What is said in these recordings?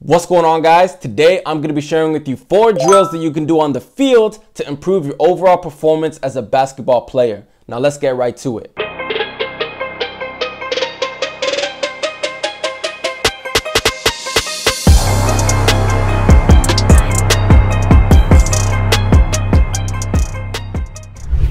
What's going on, guys? Today I'm going to be sharing with you 4 drills that you can do on the field to improve your overall performance as a basketball player. Now let's get right to it.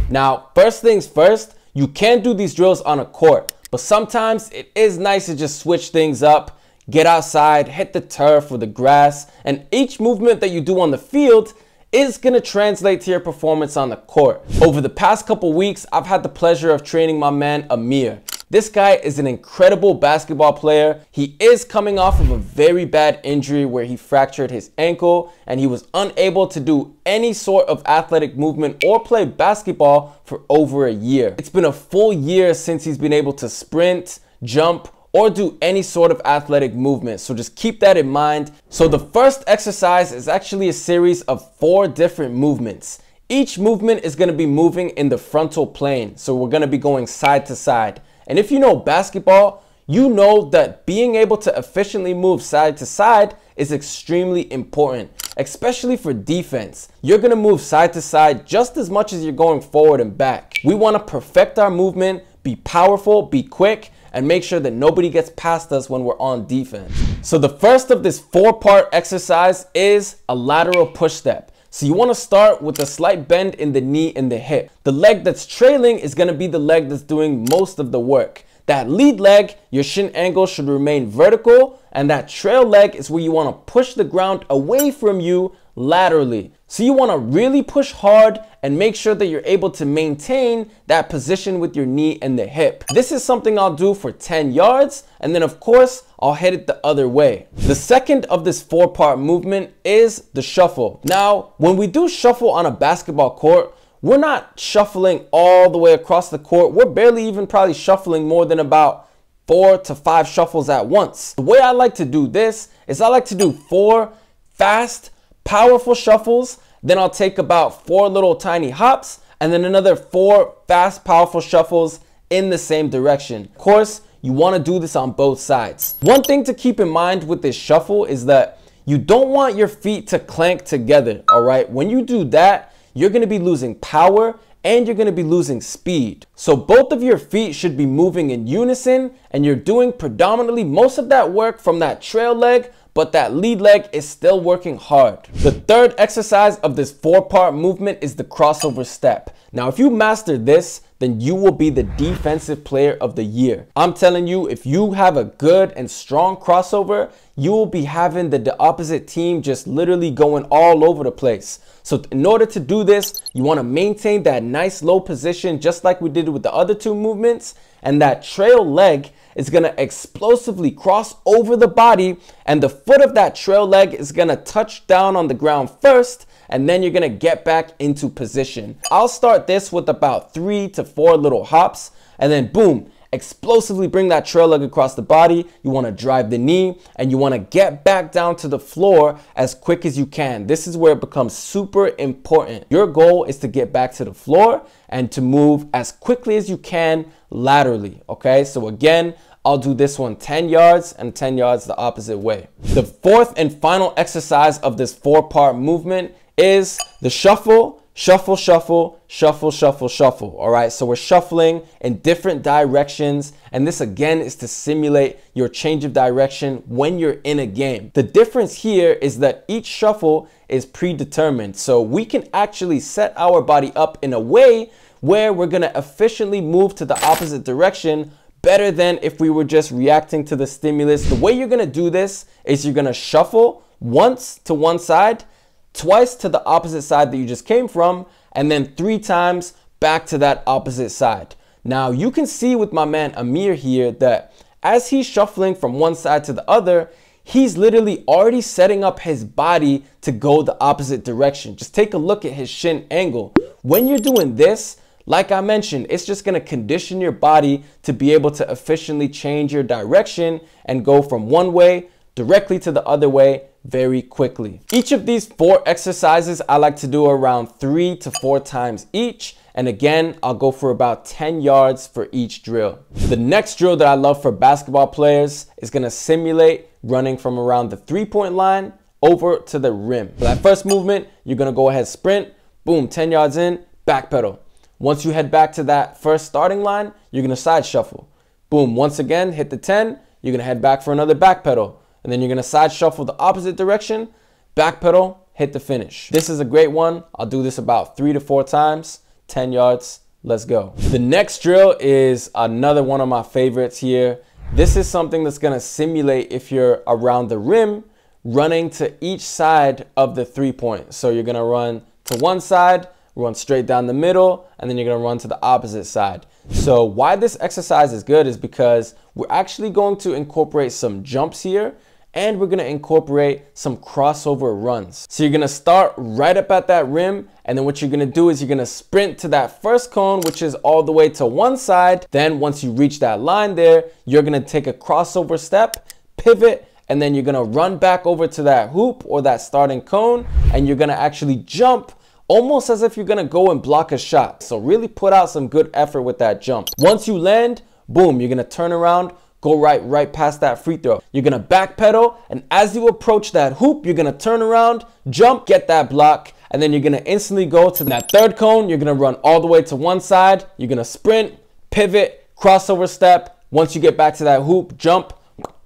Now, first things first, you can do these drills on a court, but sometimes it is nice to just switch things up. Get outside, hit the turf or the grass, and each movement that you do on the field is going to translate to your performance on the court. Over the past couple weeks, I've had the pleasure of training my man Amir. This guy is an incredible basketball player. He is coming off of a very bad injury where he fractured his ankle and he was unable to do any sort of athletic movement or play basketball for over a year. It's been a full year since he's been able to sprint, jump, or do any sort of athletic movement. So just keep that in mind. So the first exercise is actually a series of 4 different movements. Each movement is going to be moving in the frontal plane. So we're going to be going side to side. And if you know basketball, you know that being able to efficiently move side to side is extremely important, especially for defense. You're going to move side to side just as much as you're going forward and back. We want to perfect our movement, be powerful, be quick, and make sure that nobody gets past us when we're on defense. So the first of this 4-part exercise is a lateral push step. So you want to start with a slight bend in the knee and the hip. The leg that's trailing is going to be the leg that's doing most of the work. That lead leg, your shin angle should remain vertical, and that trail leg is where you want to push the ground away from you laterally. So you want to really push hard and make sure that you're able to maintain that position with your knee and the hip. This is something I'll do for 10 yards, and then of course I'll hit it the other way. The second of this 4-part movement is the shuffle. Now, when we do shuffle on a basketball court, we're not shuffling all the way across the court. We're barely even probably shuffling more than about 4 to 5 shuffles at once. The way I like to do this is I like to do 4 fast, powerful shuffles. Then I'll take about 4 little tiny hops and then another 4 fast, powerful shuffles in the same direction. Of course, you want to do this on both sides. One thing to keep in mind with this shuffle is that you don't want your feet to clank together, all right? When you do that, you're going to be losing power and you're going to be losing speed. So both of your feet should be moving in unison, and you're doing predominantly most of that work from that trail leg, but that lead leg is still working hard. The third exercise of this 4-part movement is the crossover step. Now, if you master this, then you will be the defensive player of the year. I'm telling you, if you have a good and strong crossover, you will be having the opposite team just literally going all over the place. So in order to do this, you want to maintain that nice low position just like we did with the other 2 movements, and that trail leg is going to explosively cross over the body, and the foot of that trail leg is going to touch down on the ground first, and then you're going to get back into position. I'll start this with about 3 to 4 little hops, and then boom, explosively bring that trail leg across the body. You want to drive the knee and you want to get back down to the floor as quick as you can. This is where it becomes super important. Your goal is to get back to the floor and to move as quickly as you can laterally. Okay, so again, I'll do this one 10 yards and 10 yards the opposite way. The 4th and final exercise of this 4-part movement is the shuffle. Shuffle, shuffle, shuffle, shuffle, shuffle. All right, so we're shuffling in different directions, and this again is to simulate your change of direction when you're in a game. The difference here is that each shuffle is predetermined, so we can actually set our body up in a way where we're going to efficiently move to the opposite direction better than if we were just reacting to the stimulus. The way you're going to do this is you're going to shuffle once to one side, twice to the opposite side that you just came from, and then 3 times back to that opposite side. Now you can see with my man Amir here that as he's shuffling from one side to the other, he's literally already setting up his body to go the opposite direction. Just take a look at his shin angle. When you're doing this, like I mentioned, it's just going to condition your body to be able to efficiently change your direction and go from one way directly to the other way very quickly. Each of these 4 exercises I like to do around 3 to 4 times each, And again, I'll go for about 10 yards for each drill. The next drill that I love for basketball players is going to simulate running from around the 3-point line over to the rim. For that first movement, you're going to go ahead, sprint, boom, 10 yards in, backpedal. Once you head back to that first starting line, you're going to side shuffle. Boom, once again, hit the 10, you're going to head back for another backpedal. And then you're going to side shuffle the opposite direction, backpedal, hit the finish. This is a great one. I'll do this about 3 to 4 times, 10 yards. Let's go. The next drill is another one of my favorites here. This is something that's going to simulate if you're around the rim, running to each side of the 3-point. So you're going to run to one side, run straight down the middle, and then you're going to run to the opposite side. So why this exercise is good is because we're actually going to incorporate some jumps here, and we're going to incorporate some crossover runs. So you're going to start right up at that rim, and then what you're going to do is you're going to sprint to that first cone, which is all the way to one side. Then once you reach that line there, you're going to take a crossover step, pivot, and then you're going to run back over to that hoop or that starting cone, and you're going to actually jump almost as if you're going to go and block a shot. So really put out some good effort with that jump. Once you land, boom, you're going to turn around, go right past that free throw. You're going to backpedal, and as you approach that hoop, you're going to turn around, jump, get that block, and then you're going to instantly go to that third cone. You're going to run all the way to one side. You're going to sprint, pivot, crossover step. Once you get back to that hoop, jump,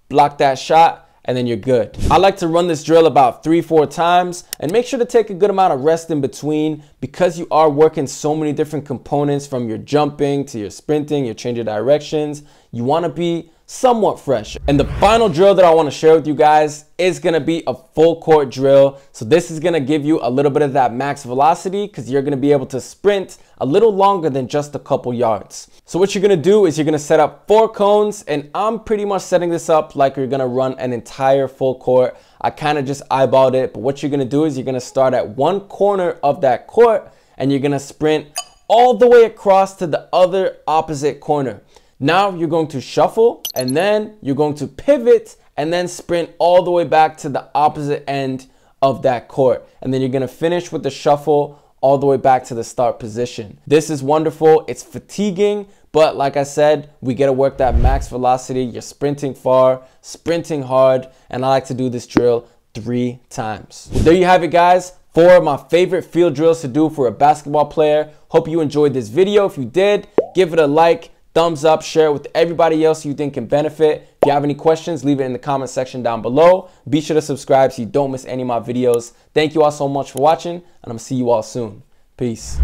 block that shot, and then you're good. I like to run this drill about 3-4 times, and make sure to take a good amount of rest in between, because you are working so many different components, from your jumping to your sprinting, your change of directions. You want to be somewhat fresh. And the final drill that I want to share with you guys is going to be a full court drill. So this is going to give you a little bit of that max velocity, because you're going to be able to sprint a little longer than just a couple yards. So what you're going to do is you're going to set up 4 cones, and I'm pretty much setting this up like you're going to run an entire full court. I kind of just eyeballed it, but what you're going to do is you're going to start at one corner of that court, and you're going to sprint all the way across to the other opposite corner. Now you're going to shuffle, and then you're going to pivot, and then sprint all the way back to the opposite end of that court. And then you're going to finish with the shuffle all the way back to the start position. This is wonderful. It's fatiguing, but like I said, we get to work that max velocity. You're sprinting far, sprinting hard, and I like to do this drill 3 times. Well, there you have it, guys. 4 of my favorite field drills to do for a basketball player. Hope you enjoyed this video. If you did, give it a like, thumbs up, share it with everybody else you think can benefit. If you have any questions, leave it in the comment section down below. Be sure to subscribe so you don't miss any of my videos. Thank you all so much for watching, and I'm gonna see you all soon. Peace.